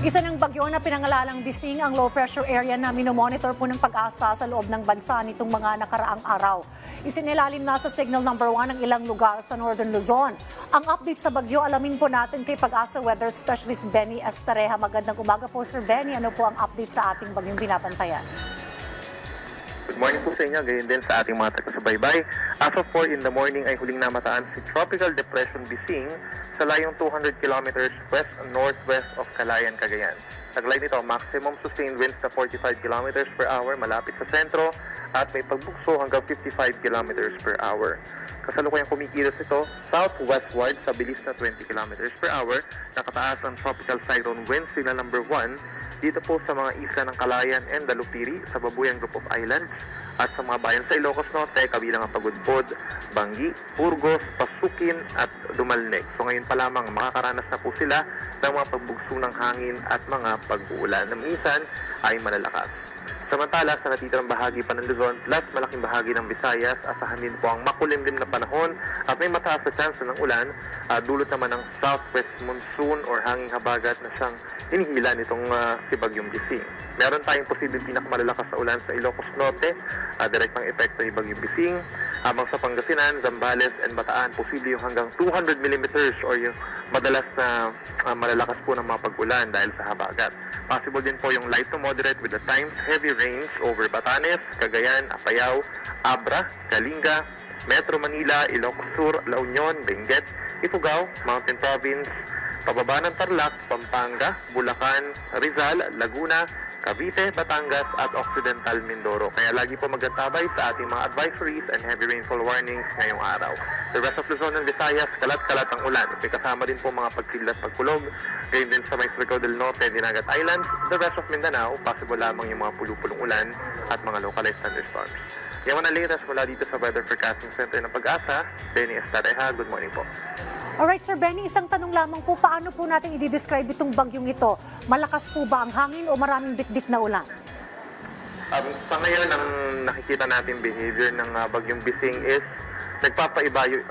Isa ng bagyo na pinangalalang Bising ang low pressure area na minomonitor po ng Pag-asa sa loob ng bansa nitong mga nakaraang araw. Isinilalim na sa signal number 1 ang ilang lugar sa Northern Luzon. Ang update sa bagyo, alamin po natin kay Pag-asa Weather Specialist Benny Estareja. Magandang umaga po, Sir Benny. Ano po ang update sa ating bagyong binabantayan? Good morning po sa inyo, gayon din sa ating mga taga-subaybay. As of 4 in the morning ay huling namataan si Tropical Depression Bising sa layong 200 kilometers west-northwest of Calayan, Cagayan. Taglay nito, maximum sustained winds na 45 kilometers per hour malapit sa sentro at may pagbugso hanggang 55 kilometers per hour. Kasalukuyang kumikilos ito southwestward sa bilis na 20 kilometers per hour. Nakataas ang tropical cyclone wind signal number 1 dito po sa mga isla ng Calayan and Dalupiri sa Babuyang Group of Islands at sa mga bayan sa Ilocos Norte kabilang ang Pagudpod, Bangi, Burgos, Pasukin at Dumalneg. So ngayon pa lamang makakaranas na po sila ng mga pagbugso ng hangin at mga pag-uulan na minsan ay malalakas. Samantala, sa natitirang bahagi pa ng Luzon plus malaking bahagi ng Visayas, asahan din po ang makulimlim na panahon at may mataas na chance ng ulan, dulot naman ng southwest monsoon or hanging habagat na siyang hinihila nitong si Bagyong Bising. Meron tayong posibleng pinakamalalakas na ulan sa Ilocos Norte, direktang epekto ni Bagyong Bising, habang sa Pangasinan, Zambales and Bataan, posible yung hanggang 200 millimeters or yung madalas na malalakas po ng mga pag-ulan dahil sa habagat. Possible din po yung light to moderate with the times heavy rains over Batanes, Cagayan, Apayao, Abra, Kalinga, Metro Manila, Ilocos Sur, La Union, Benguet, Ifugao, Mountain Province, pababa ng Tarlac, Pampanga, Bulacan, Rizal, Laguna, Cavite, Batangas at Occidental Mindoro. Kaya lagi po magantabay sa ating mga advisories and heavy rainfall warnings ngayong araw. The rest of Luzon and Visayas, kalat-kalat ang ulan. May kasama din po mga pagsilas pagkulog. Ngayon din sa Maestro del Norte, Dinagat Islands. The rest of Mindanao, possible lamang yung mga pulupulong ulan at mga localized thunderstorms. Yan ang latest mula dito sa Weather Forecasting Center ng Pag-asa. Benny Estareja, good morning po. Alright, Sir Benny, isang tanong lamang po, paano po natin i-describe itong bagyong ito? Malakas po ba ang hangin o maraming bitbit na ulan? Sa ngayon, ang nakikita natin behavior ng Bagyong Bising is nagpapaibayo,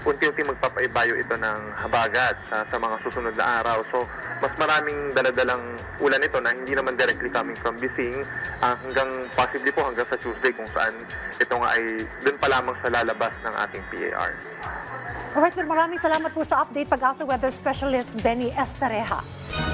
unti-unti magpapaibayo ito ng habagat sa mga susunod na araw. So, mas maraming daladalang ulan ito na hindi naman directly coming from Bising, hanggang possibly po hanggang sa Tuesday kung saan ito nga ay dun pa lamang sa lalabas ng ating PAR. Alright, maraming salamat po sa update, Pag-asa Weather Specialist Benny Estareja.